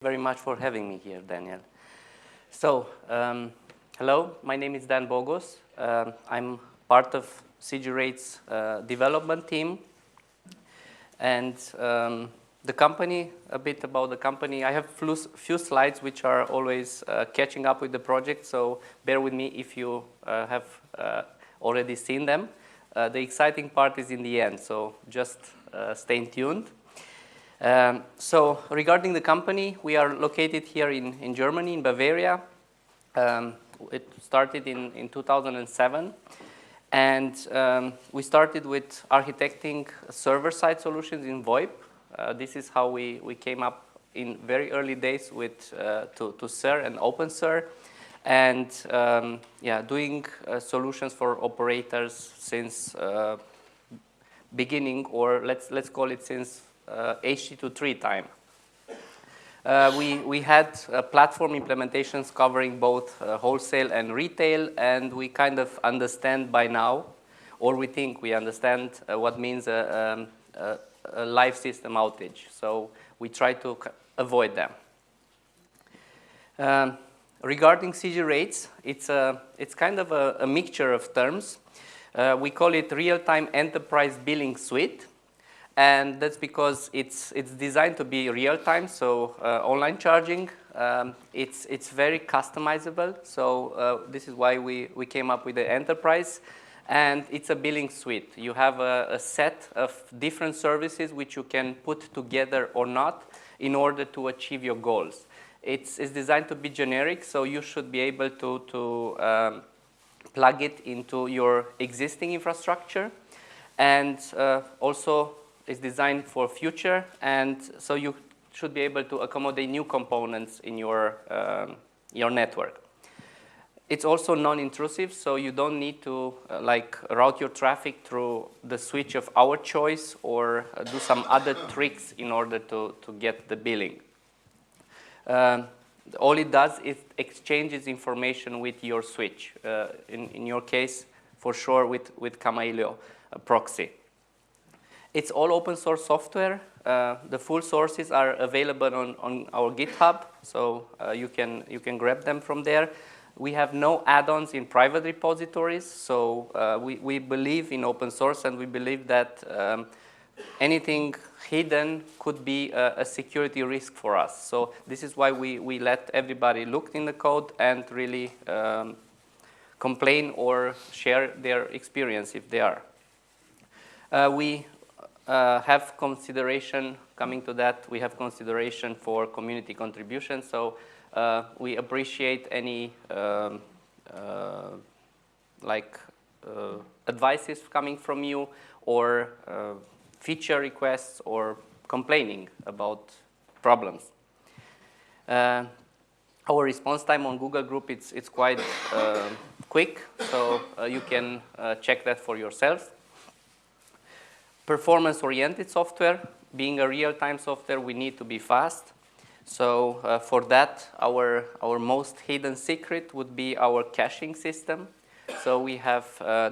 very much for having me here, Daniel. So, hello, my name is Dan Bogos. I'm part of CGRateS development team. And the company, a bit about the company. I have few slides which are always catching up with the project, so bear with me if you have already seen them. The exciting part is in the end, so just stay tuned. So regarding the company, we are located here in Germany, in Bavaria. It started in 2007. And we started with architecting server-side solutions in VoIP. This is how we came up in very early days with to SIR and OpenSIR. And yeah, doing solutions for operators since beginning, or let's call it since HT23 time. We had platform implementations covering both wholesale and retail, and we kind of understand by now, or we think we understand what means a live system outage. So we try to avoid them. Regarding CGRateS, it's kind of a mixture of terms. We call it Real-Time Enterprise Billing Suite. And that's because it's designed to be real-time, so online charging. It's very customizable, so this is why we came up with the enterprise. And it's a billing suite. You have a set of different services which you can put together or not in order to achieve your goals. It's designed to be generic, so you should be able to plug it into your existing infrastructure. And also, is designed for future, and so you should be able to accommodate new components in your network. It's also non-intrusive, so you don't need to like route your traffic through the switch of our choice or do some other tricks in order to get the billing. All it does is exchanges information with your switch. In your case, for sure, with Kamailio proxy. It's all open source software. The full sources are available on our GitHub, so you can grab them from there. We have no add-ons in private repositories, so we believe in open source, and we believe that anything hidden could be a security risk for us. So this is why we let everybody look in the code and really complain or share their experience if they are. We have consideration, coming to that, we have consideration for community contribution. So we appreciate any advices coming from you, or feature requests, or complaining about problems. Our response time on Google Group, it's quite quick, so you can check that for yourself. Performance-oriented software. Being a real-time software, we need to be fast. So for that, our most hidden secret would be our caching system. So we have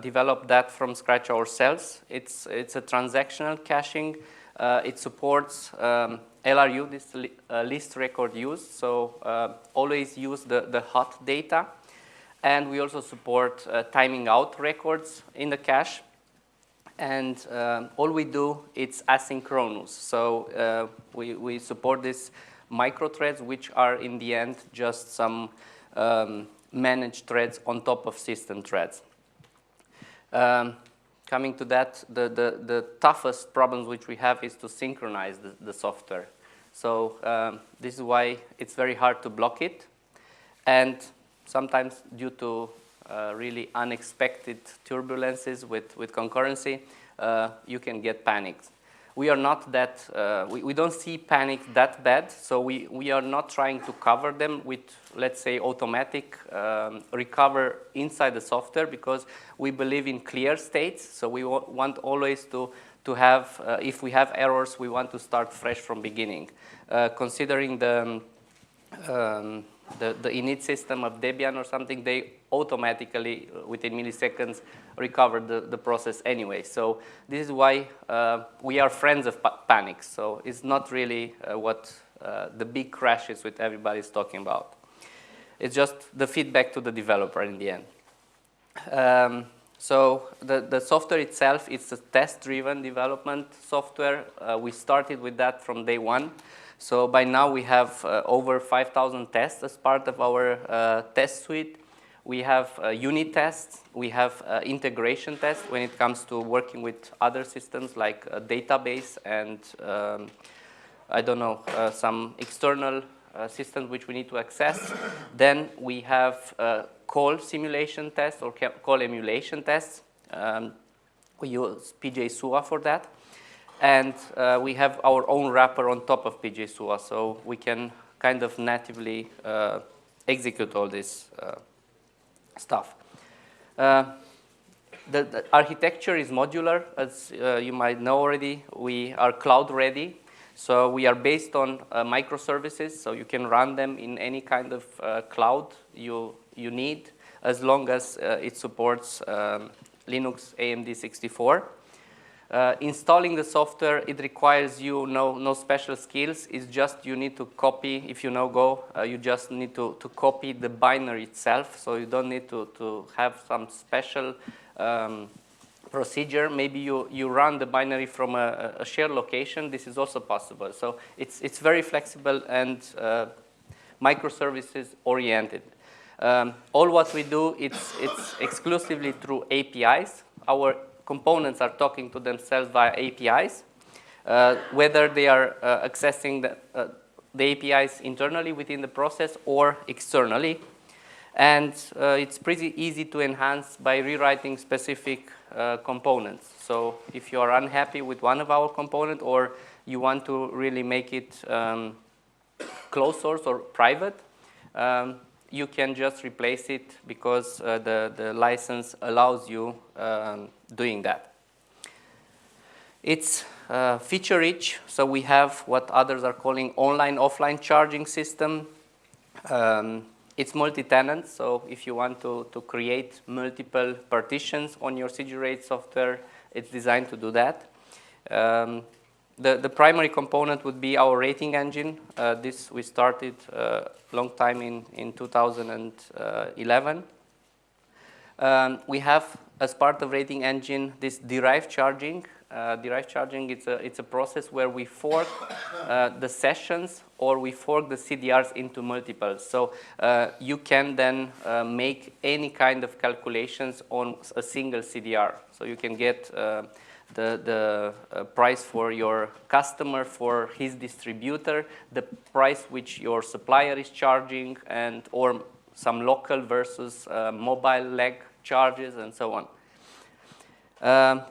developed that from scratch ourselves. It's a transactional caching. It supports LRU, this list record use. So always use the hot data. And we also support timing out records in the cache. And all we do, it's asynchronous. So we support these micro threads, which are in the end just some managed threads on top of system threads. Coming to that, the toughest problems which we have is to synchronize the software. So this is why it's very hard to block it. And sometimes due to really unexpected turbulences with concurrency, you can get panics. We are not that, we don't see panic that bad, so we are not trying to cover them with, let's say, automatic recover inside the software, because we believe in clear states, so we want always to have, if we have errors, we want to start fresh from beginning. Considering the init system of Debian or something, they automatically, within milliseconds, recover the process anyway. So this is why we are friends of panics. So it's not really what the big crashes which everybody's talking about. It's just the feedback to the developer in the end. So the software itself, it's a test-driven development software. We started with that from day one. So by now we have over 5,000 tests as part of our test suite. We have unit tests. We have integration tests when it comes to working with other systems like a database and, I don't know, some external systems which we need to access. Then we have call simulation tests or call emulation tests. We use PJ-SUA for that. And we have our own wrapper on top of PJ-SUA, so we can kind of natively execute all this stuff. The architecture is modular, as you might know already. We are cloud ready. So we are based on microservices, so you can run them in any kind of cloud you need, as long as it supports Linux AMD 64. Installing the software, it requires you no special skills. It's just you need to copy, if you know Go, you just need to copy the binary itself, so you don't need to have some special procedure. Maybe you run the binary from a shared location. This is also possible. So it's very flexible and microservices oriented. All what we do, it's exclusively through APIs. Our components are talking to themselves via APIs, whether they are accessing the APIs internally within the process or externally. And it's pretty easy to enhance by rewriting specific components. So if you are unhappy with one of our components or you want to really make it closed source or private, you can just replace it because the license allows you doing that. It's feature rich, so we have what others are calling online-offline charging system. It's multi-tenant, so if you want to create multiple partitions on your CGRateS software, it's designed to do that. The primary component would be our rating engine. This we started a long time in 2011. We have, as part of rating engine, this derived charging. Derived charging, it's a process where we fork the sessions or we fork the CDRs into multiples. So you can then make any kind of calculations on a single CDR. So you can get the price for your customer, for his distributor, the price which your supplier is charging, and or some local versus mobile leg charges, and so on.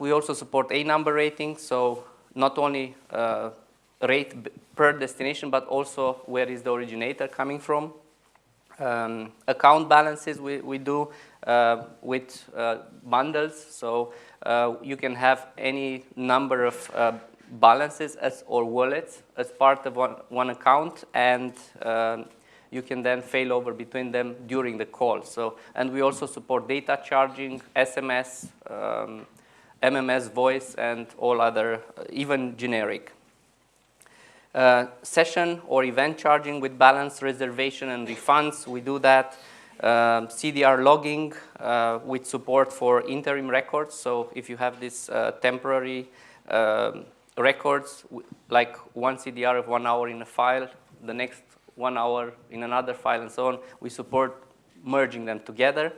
We also support A-number rating, so not only rate per destination, but also where is the originator coming from. Account balances we do with bundles, so you can have any number of balances or wallets as part of one account, and you can then fail over between them during the call. So, and we also support data charging, SMS, MMS voice, and all other, even generic. Session or event charging with balance, reservation, and refunds, we do that. CDR logging with support for interim records. So if you have this temporary records, like one CDR of 1 hour in a file, the next 1 hour in another file, and so on, we support merging them together,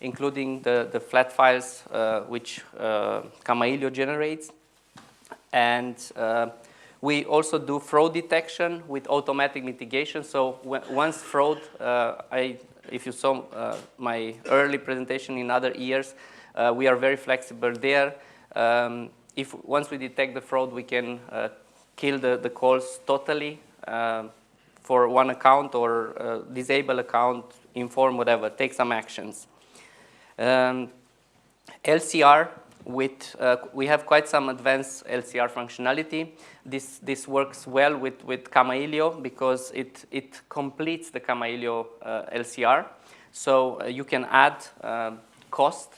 including the flat files which Kamailio generates. And we also do fraud detection with automatic mitigation. So once fraud, if you saw my early presentation in other years, we are very flexible there. Once we detect the fraud, we can kill the calls totally for one account, or disable account, inform, whatever, take some actions. LCR, we have quite some advanced LCR functionality. This works well with Kamailio because it completes the Kamailio LCR. So you can add cost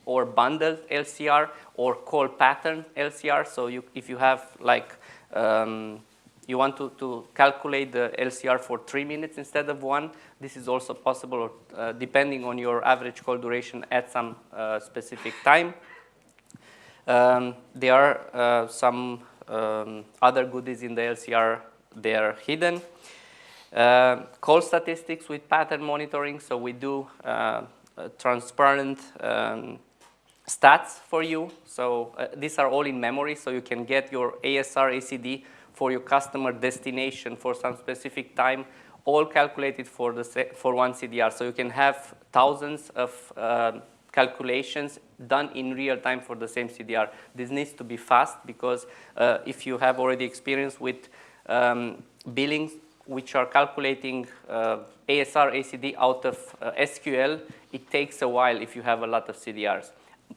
or bundled LCR or call pattern LCR. So if you have like you want to calculate the LCR for 3 minutes instead of 1, this is also possible, depending on your average call duration at some specific time. There are some other goodies in the LCR. They are hidden. Call statistics with pattern monitoring. So we do transparent stats for you. So these are all in memory. So you can get your ASR, ACD for your customer destination for some specific time, all calculated for one CDR. So you can have thousands of calculations done in real time for the same CDR. This needs to be fast because if you have already experience with billings which are calculating ASR, ACD out of SQL, it takes a while if you have a lot of CDRs.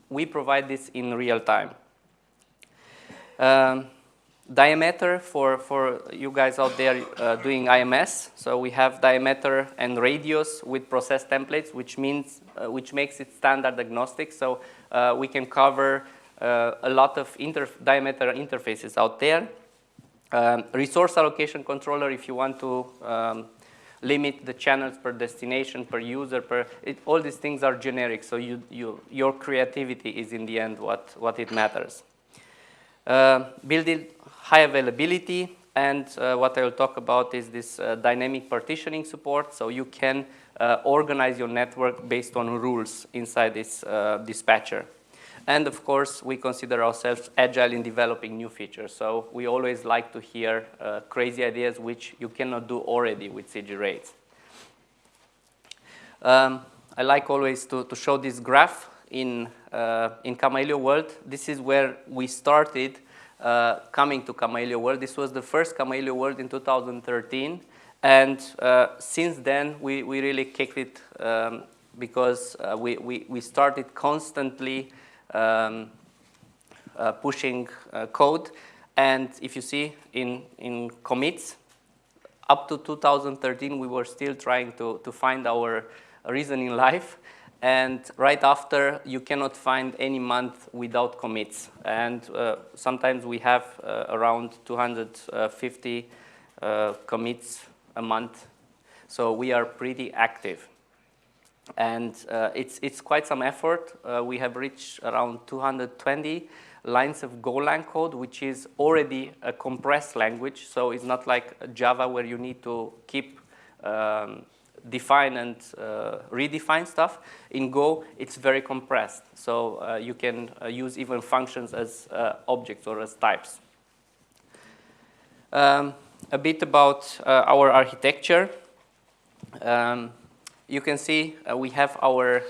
We provide this in real time. Diameter for you guys out there doing IMS. So we have diameter and radius with process templates, which makes it standard agnostic. So we can cover a lot of diameter interfaces out there. Resource allocation controller, if you want to limit the channels per destination, per user, all these things are generic. So your creativity is in the end what it matters. Building high availability, and what I will talk about is this dynamic partitioning support. So you can organize your network based on rules inside this dispatcher. And of course, we consider ourselves agile in developing new features. So we always like to hear crazy ideas which you cannot do already with CGRateS. I like always to show this graph in Kamailio world. This is where we started coming to Kamailio world. This was the first Kamailio world in 2013. And since then, we really kicked it because we started constantly pushing code. And if you see in commits, up to 2013, we were still trying to find our reason in life. And right after, you cannot find any month without commits. And sometimes we have around 250 commits a month. So we are pretty active. And it's quite some effort. We have reached around 220 lines of Golang code, which is already a compressed language. So it's not like Java where you need to keep define and redefine stuff. In Go, it's very compressed. So you can use even functions as objects or as types. A bit about our architecture. You can see we have our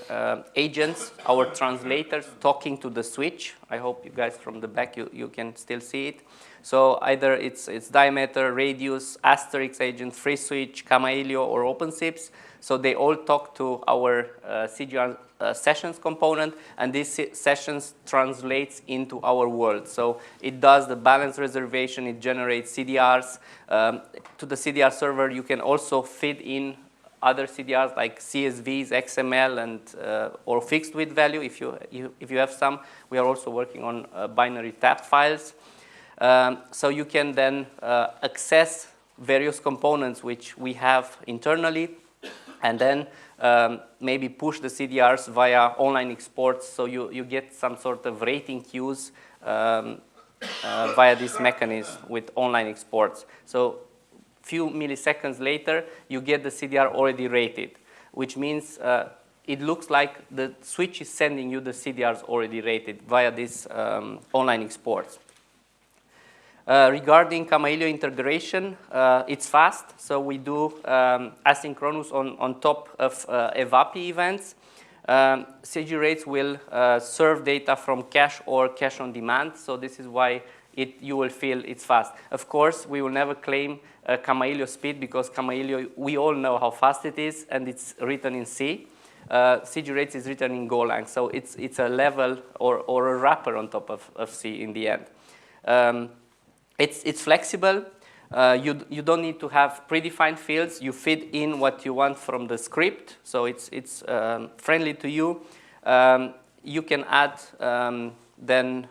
agents, our translators talking to the switch. I hope you guys from the back, you can still see it. So either it's diameter, radius, asterisk agent, free switch, Kamailio, or OpenSIPs. So they all talk to our CGR sessions component, and this sessions translates into our world. So it does the balance reservation, it generates CDRs. To the CDR server, you can also feed in other CDRs like CSVs, XML, and or fixed width value if you have some. We are also working on binary tab files. So you can then access various components which we have internally, and then maybe push the CDRs via online exports. So you get some sort of rating queues via this mechanism with online exports. So few milliseconds later, you get the CDR already rated, which means it looks like the switch is sending you the CDRs already rated via this online exports. Regarding Kamailio integration, it's fast. So we do asynchronous on top of evap events. CGRateS will serve data from cache or cache on demand. So this is why you will feel it's fast. Of course, we will never claim Kamailio speed because Kamailio, we all know how fast it is, and it's written in C. CGRateS is written in Golang, so it's a level or a wrapper on top of C in the end. It's flexible. You don't need to have predefined fields. You feed in what you want from the script, so it's friendly to you. You can add then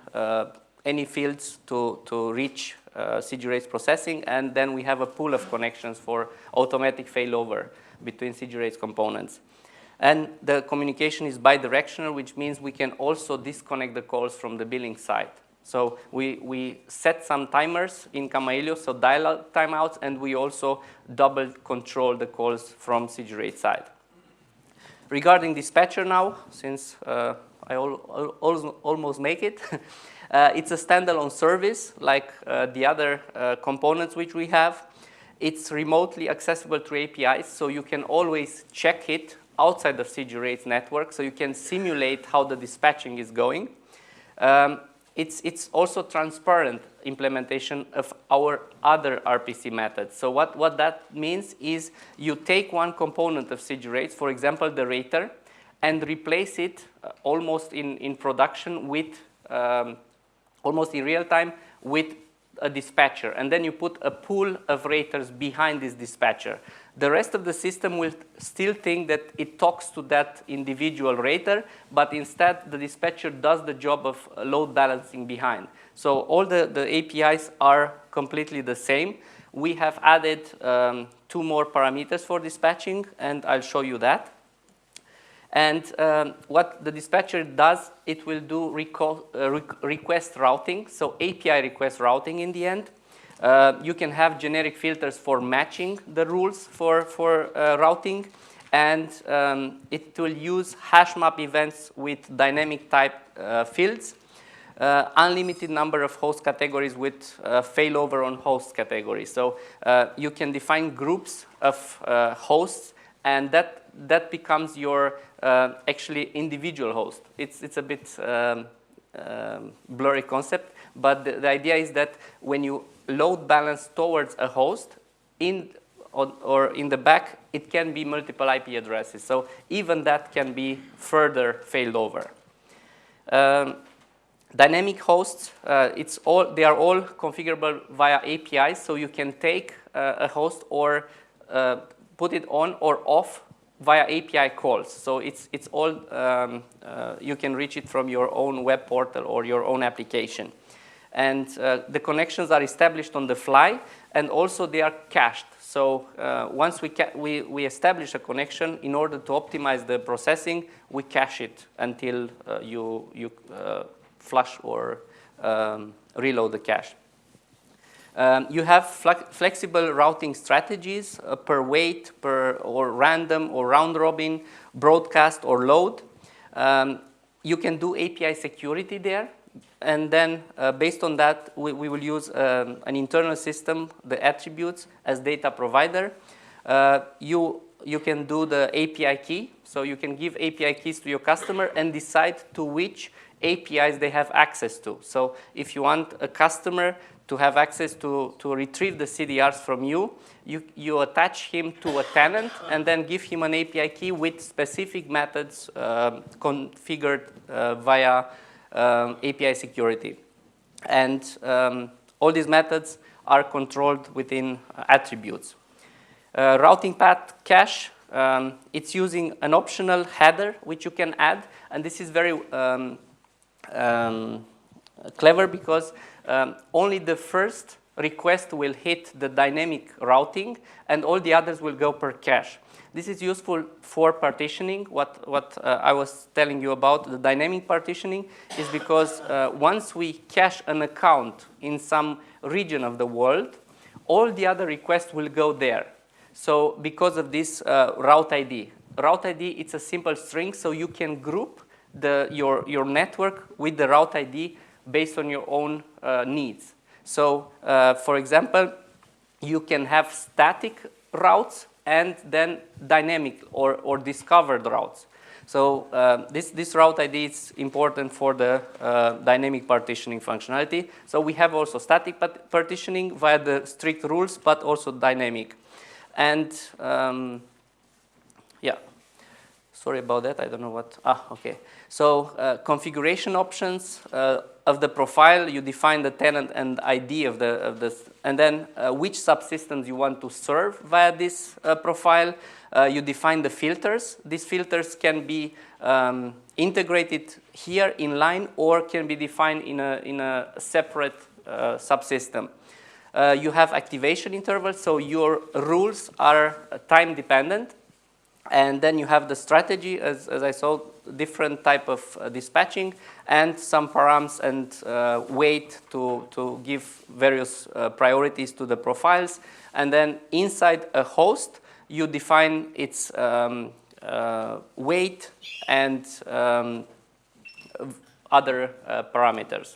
any fields to reach CGRateS processing, and then we have a pool of connections for automatic failover between CGRateS components. And the communication is bidirectional, which means we can also disconnect the calls from the billing side. So we set some timers in Kamailio, so dial timeouts, and we also double control the calls from CGRateS side. Regarding dispatcher now, since I almost make it, it's a standalone service like the other components which we have. It's remotely accessible through APIs, so you can always check it outside of CGRateS network, so you can simulate how the dispatching is going. It's also transparent implementation of our other RPC methods. So what that means is you take one component of CGRateS, for example, the rater, and replace it almost in production with, almost in real time, with a dispatcher. And then you put a pool of raters behind this dispatcher. The rest of the system will still think that it talks to that individual rater, but instead the dispatcher does the job of load balancing behind. So all the APIs are completely the same. We have added 2 more parameters for dispatching, and I'll show you that. And what the dispatcher does, it will do request routing, so API request routing in the end. You can have generic filters for matching the rules for routing, and it will hash hashmap events with dynamic type fields, unlimited number of host categories with failover on host categories. So you can define groups of hosts, and that becomes your actually individual host. It's a bit blurry concept, but the idea is that when you load balance towards a host, or in the back, it can be multiple IP addresses. So even that can be further failed over. Dynamic hosts, they are all configurable via APIs, so you can take a host or put it on or off via API calls. So it's all, you can reach it from your own web portal or your own application. And the connections are established on the fly, and also they are cached. So once we establish a connection, in order to optimize the processing, we cache it until you flush or reload the cache. You have flexible routing strategies per weight, or random, or round robin, broadcast, or load. You can do API security there. And then, based on that, we will use an internal system, the attributes, as data provider. You can do the API key. So you can give API keys to your customer and decide to which APIs they have access to. So if you want a customer to have access to retrieve the CDRs from you, you attach him to a tenant and then give him an API key with specific methods configured via API security. And all these methods are controlled within attributes. Routing path cache, it's using an optional header which you can add, and this is very clever because only the first request will hit the dynamic routing and all the others will go per cache. This is useful for partitioning. What I was telling you about, the dynamic partitioning, is because once we cache an account in some region of the world, all the other requests will go there. So because of this route ID. Route ID, it's a simple string, so you can group your network with the route ID based on your own needs. So for example, you can have static routes and then dynamic or discovered routes. So this route ID is important for the dynamic partitioning functionality. So we have also static partitioning via the strict rules, but also dynamic. And yeah, sorry about that. I don't know what. Okay. So configuration options of the profile, you define the tenant and ID of the and then which subsystems you want to serve via this profile. You define the filters. These filters can be integrated here in line or can be defined in a separate subsystem. You have activation intervals, so your rules are time dependent. And then you have the strategy, as I saw, different type of dispatching, and some params and weight to give various priorities to the profiles. And then inside a host, you define its weight and other parameters.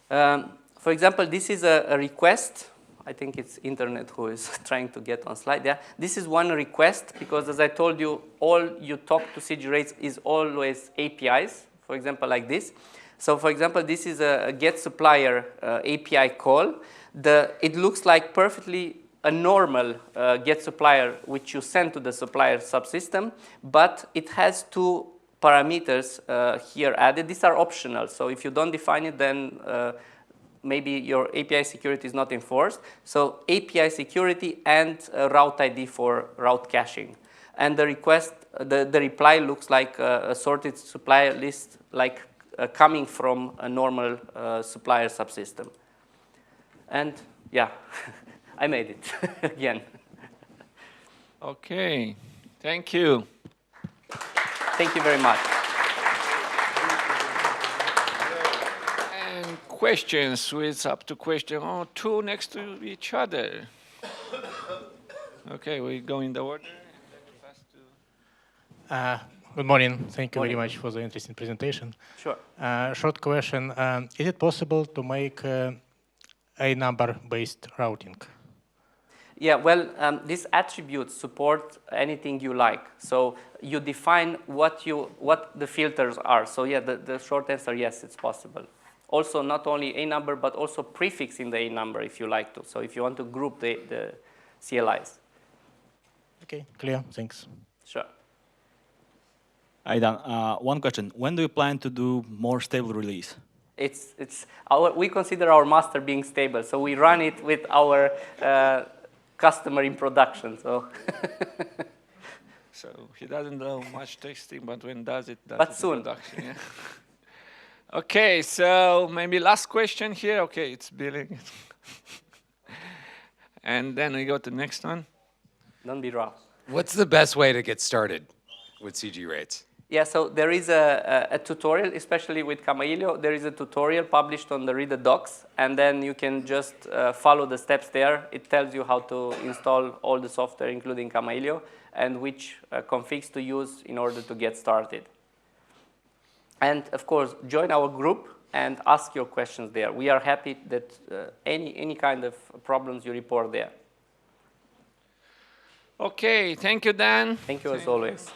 For example, this is a request. I think it's internet who is trying to get on slide. Yeah, this is one request because, as I told you, all you talk to CGRateS is always APIs. For example, like this. So, for example, this is a get supplier API call. It looks like perfectly a normal get supplier which you send to the supplier subsystem, but it has two parameters here added. These are optional. So, if you don't define it, then maybe your API security is not enforced. So API security and route ID for route caching. And the request, the reply looks like a sorted supplier list, like coming from a normal supplier subsystem. And yeah, I made it again. Okay, thank you. Thank you very much. Questions, it's up to question two next to each other. Okay, we go in the order. Good morning. Thank you very much for the interesting presentation. Sure. Short question. Is it possible to make a number-based routing? Yeah, well, these attributes support anything you like. So you define what the filters are. So yeah, the short answer, yes, it's possible. Also, not only a number, but also prefixing the a number if you like to. So if you want to group the CLIs. Okay, clear. Thanks. Sure. Aidan, one question. When do you plan to do more stable release? We consider our master being stable, so we run it with our customer in production. So. So he doesn't know much testing, but when does it? But soon. Production, yeah. Okay, so maybe last question here. Okay, it's billing. And then we go to the next one. Don't be rough. What's the best way to get started with CGRateS? Yeah, so there is a tutorial, especially with Kamailio. There is a tutorial published on the Reader docs, and then you can just follow the steps there. It tells you how to install all the software, including Kamailio, and which configs to use in order to get started. And of course, join our group and ask your questions there. We are happy that any kind of problems you report there. Okay, thank you, Dan. Thank you as always.